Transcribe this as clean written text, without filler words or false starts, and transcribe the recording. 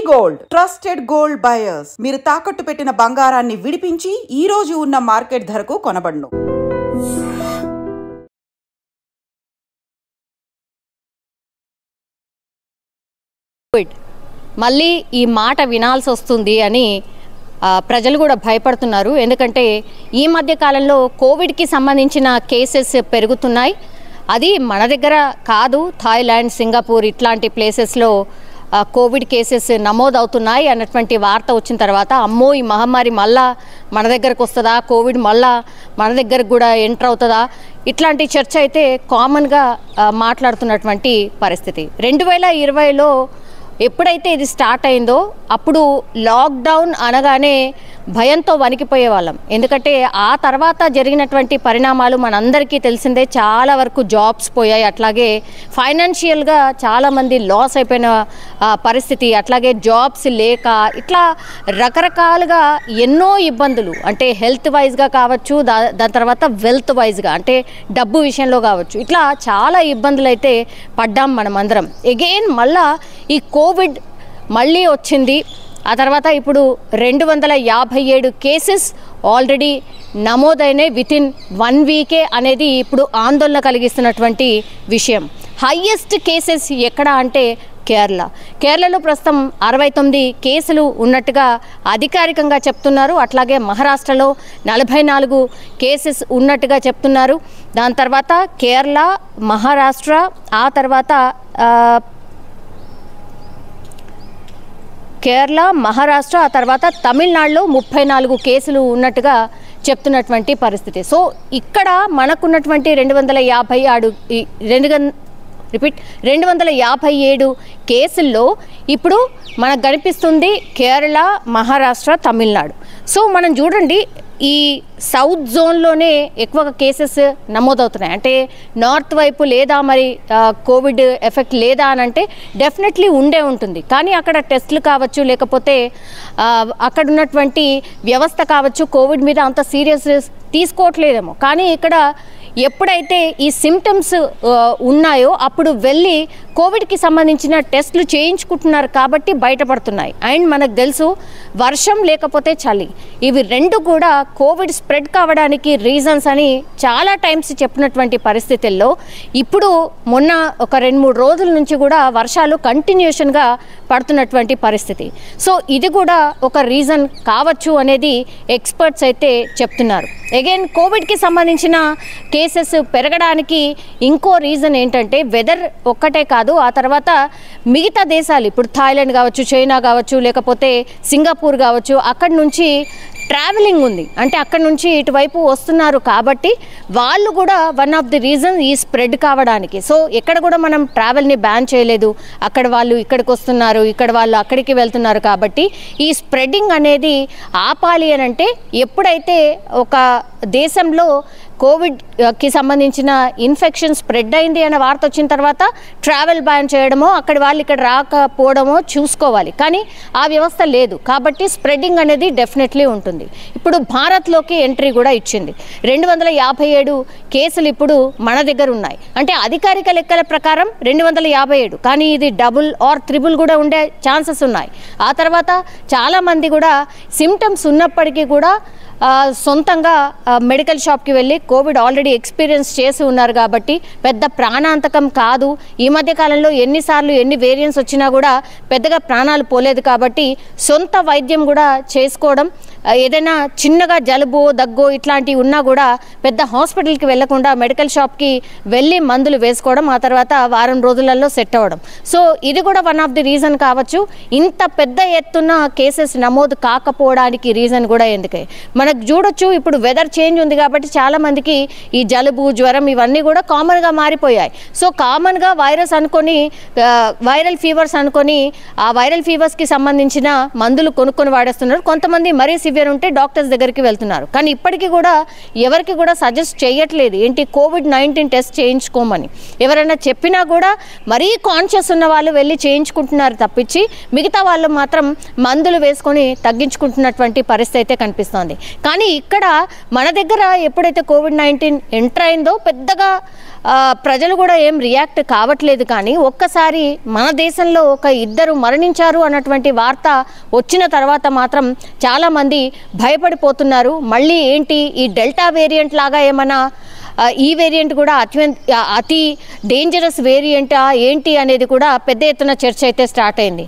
Gold trusted gold buyers మీరు తాకట్టు పెట్టిన బంగారాన్ని విడిపించి ఈ రోజు ఉన్న మార్కెట్ ధరకు కొనబడును. మళ్ళీ ఈ మాట వినాల్సి వస్తుంది అని ప్రజలు కూడా భయపడుతున్నారు. ఎందుకంటే ఈ మధ్య కాలంలో కోవిడ్కి సంబంధించిన కేసెస్ పెరుగుతున్నాయి. అది మన దగ్గర కాదు, థాయిలాండ్, సింగపూర్ ఇట్లాంటి ప్లేసెస్లో కోవిడ్ కేసెస్ నమోదవుతున్నాయి అన్నటువంటి వార్త వచ్చిన తర్వాత అమ్మో ఈ మహమ్మారి మళ్ళా మన దగ్గరకు వస్తుందా, కోవిడ్ మళ్ళా మన దగ్గరకు కూడా ఎంటర్ అవుతుందా, ఇట్లాంటి చర్చ అయితే కామన్గా మాట్లాడుతున్నటువంటి పరిస్థితి. 2020లో ఎప్పుడైతే ఇది స్టార్ట్ అయిందో అప్పుడు లాక్డౌన్ అనగానే భయంతో వణికిపోయే వాళ్ళం. ఎందుకంటే ఆ తర్వాత జరిగినటువంటి పరిణామాలు మనందరికీ తెలిసిందే. చాలా వరకు జాబ్స్ పోయాయి, అట్లాగే ఫైనాన్షియల్గా చాలామంది లాస్ అయిపోయిన పరిస్థితి, అట్లాగే జాబ్స్ లేక ఇట్లా రకరకాలుగా ఎన్నో ఇబ్బందులు, అంటే హెల్త్ వైజ్గా కావచ్చు, దాని తర్వాత వెల్త్ వైజ్గా అంటే డబ్బు విషయంలో కావచ్చు, ఇట్లా చాలా ఇబ్బందులు అయితే పడ్డాం మనం అందరం. ఎగైన్ మళ్ళా ఈ కోవిడ్ మళ్ళీ వచ్చింది. ఆ తర్వాత ఇప్పుడు 257 కేసెస్ ఆల్రెడీ నమోదైనాయి వితిన్ 1 వీకే అనేది ఇప్పుడు ఆందోళన కలిగిస్తున్నటువంటి విషయం. హైయెస్ట్ కేసెస్ ఎక్కడ అంటే కేరళలో ప్రస్తుతం 69 కేసులు ఉన్నట్టుగా అధికారికంగా చెప్తున్నారు. అట్లాగే మహారాష్ట్రలో 44 కేసెస్ ఉన్నట్టుగా చెప్తున్నారు. దాని తర్వాత కేరళ, మహారాష్ట్ర, ఆ తర్వాత కేరళ, మహారాష్ట్ర, ఆ తర్వాత తమిళనాడులో 34 కేసులు ఉన్నట్టుగా చెప్తున్నటువంటి పరిస్థితి. సో ఇక్కడ మనకున్నటువంటి 257 కేసుల్లో ఇప్పుడు మనకు కనిపిస్తుంది కేరళ, మహారాష్ట్ర, తమిళనాడు. సో మనం చూడండి, ఈ సౌత్ జోన్లోనే ఎక్కువగా కేసెస్ నమోదవుతున్నాయి. అంటే నార్త్ వైపు లేదా మరి కోవిడ్ ఎఫెక్ట్ లేదా అని అంటే డెఫినెట్లీ ఉండే ఉంటుంది. కానీ అక్కడ టెస్టులు కావచ్చు, లేకపోతే అక్కడ ఉన్నటువంటి వ్యవస్థ కావచ్చు కోవిడ్ మీద అంత సీరియస్ తీసుకోవట్లేదేమో. కానీ ఇక్కడ ఎప్పుడైతే ఈ సిమ్టమ్స్ ఉన్నాయో అప్పుడు వెళ్ళి కోవిడ్కి సంబంధించిన టెస్టులు చేయించుకుంటున్నారు కాబట్టి బయటపడుతున్నాయి. అండ్ మనకు తెలుసు వర్షం లేకపోతే చలి, ఇవి రెండు కూడా కోవిడ్ స్ప్రెడ్ కావడానికి రీజన్స్ అని చాలా టైమ్స్ చెప్పినటువంటి పరిస్థితుల్లో ఇప్పుడు మొన్న ఒక 2-3 రోజుల నుంచి కూడా వర్షాలు కంటిన్యూషన్గా పడుతున్నటువంటి పరిస్థితి. సో ఇది కూడా ఒక రీజన్ కావచ్చు అనేది ఎక్స్పర్ట్స్ అయితే చెప్తున్నారు. అగైన్ కోవిడ్కి సంబంధించిన కేసెస్ పెరగడానికి ఇంకో రీజన్ ఏంటంటే వెదర్ ఒక్కటే కాదు, ఆ తర్వాత మిగతా దేశాలు, ఇప్పుడు థాయిలాండ్ కావచ్చు, చైనా కావచ్చు, లేకపోతే సింగపూర్ కావచ్చు, అక్కడి నుంచి ట్రావెలింగ్ ఉంది. అంటే అక్కడ నుంచి ఇటువైపు వస్తున్నారు కాబట్టి వాళ్ళు కూడా వన్ ఆఫ్ ది రీజన్ ఈ స్ప్రెడ్ కావడానికి. సో ఎక్కడ కూడా మనం ట్రావెల్ని బ్యాన్ చేయలేదు, అక్కడ వాళ్ళు ఇక్కడికి వస్తున్నారు, ఇక్కడ వాళ్ళు అక్కడికి వెళ్తున్నారు. కాబట్టి ఈ స్ప్రెడ్డింగ్ అనేది ఆపాలి అని అంటే ఎప్పుడైతే ఒక దేశంలో కోవిడ్కి సంబంధించిన ఇన్ఫెక్షన్ స్ప్రెడ్ అయింది అనే వార్త వచ్చిన తర్వాత ట్రావెల్ బ్యాన్ చేయడమో, అక్కడి వాళ్ళు ఇక్కడ రాకపోవడమో చూసుకోవాలి. కానీ ఆ వ్యవస్థ లేదు కాబట్టి స్ప్రెడ్డింగ్ అనేది డెఫినెట్లీ ఉంటుంది. ఇప్పుడు భారత్లోకి ఎంట్రీ కూడా ఇచ్చింది. 257 కేసులు ఇప్పుడు మన దగ్గర ఉన్నాయి. అంటే అధికారిక లెక్కల ప్రకారం 257, కానీ ఇది డబుల్ ఆర్ త్రిబుల్ కూడా ఉండే ఛాన్సెస్ ఉన్నాయి. ఆ తర్వాత చాలామంది కూడా సిమ్టమ్స్ ఉన్నప్పటికీ కూడా సొంతంగా మెడికల్ షాప్కి వెళ్ళి కోవిడ్ ఆల్రెడీ ఎక్స్పీరియన్స్ చేసి ఉన్నారు కాబట్టి పెద్ద ప్రాణాంతకం కాదు. ఈ మధ్య కాలంలో ఎన్ని వేరియంట్స్ వచ్చినా కూడా పెద్దగా ప్రాణాలు పోలేదు కాబట్టి సొంత వైద్యం కూడా చేసుకోవడం, ఏదైనా చిన్నగా జలుబు, దగ్గు ఇట్లాంటివి ఉన్నా కూడా పెద్ద హాస్పిటల్కి వెళ్లకుండా మెడికల్ షాప్కి వెళ్ళి మందులు వేసుకోవడం, ఆ తర్వాత వారం రోజులలో సెట్ అవ్వడం. సో ఇది కూడా వన్ ఆఫ్ ది రీజన్ కావచ్చు. ఇంత పెద్ద ఎత్తున కేసెస్ నమోదు కాకపోవడానికి రీజన్ కూడా ఎందుకే మనకు చూడొచ్చు. ఇప్పుడు వెదర్ చేంజ్ ఉంది కాబట్టి చాలా మందికి ఈ జలుబు, జ్వరం ఇవన్నీ కూడా కామన్గా మారిపోయాయి. సో కామన్గా వైరస్ అనుకొని, వైరల్ ఫీవర్స్ అనుకొని ఆ వైరల్ ఫీవర్స్కి సంబంధించిన మందులు కొనుక్కొని వాడేస్తున్నారు. కొంతమంది మరీ సివియర్ ఉంటే డాక్టర్స్ దగ్గరికి వెళ్తున్నారు. కానీ ఇప్పటికీ కూడా ఎవరికి కూడా సజెస్ట్ చేయట్లేదు ఏంటి కోవిడ్-19 టెస్ట్ చేయించుకోమని. ఎవరైనా చెప్పినా కూడా మరీ కాన్షియస్ ఉన్న వాళ్ళు వెళ్ళి చేయించుకుంటున్నారు తప్పించి మిగతా వాళ్ళు మాత్రం మందులు వేసుకొని తగ్గించుకుంటున్నటువంటి పరిస్థితి అయితే కనిపిస్తోంది. కానీ ఇక్కడ మన దగ్గర ఎప్పుడైతే కోవిడ్-19 ఎంటర్ అయిందో పెద్దగా ప్రజలు కూడా ఏం రియాక్ట్ కావట్లేదు. కానీ ఒక్కసారి మన దేశంలో ఒక 2 మరణించారు అన్నటువంటి వార్త వచ్చిన తర్వాత మాత్రం చాలామంది భయపడిపోతున్నారు. మళ్ళీ ఏంటి ఈ డెల్టా వేరియంట్ లాగా ఏమన్నా ఈ వేరియంట్ కూడా అతి డేంజరస్ వేరియంటా ఏంటి అనేది కూడా పెద్ద ఎత్తున చర్చ అయితే స్టార్ట్ అయింది.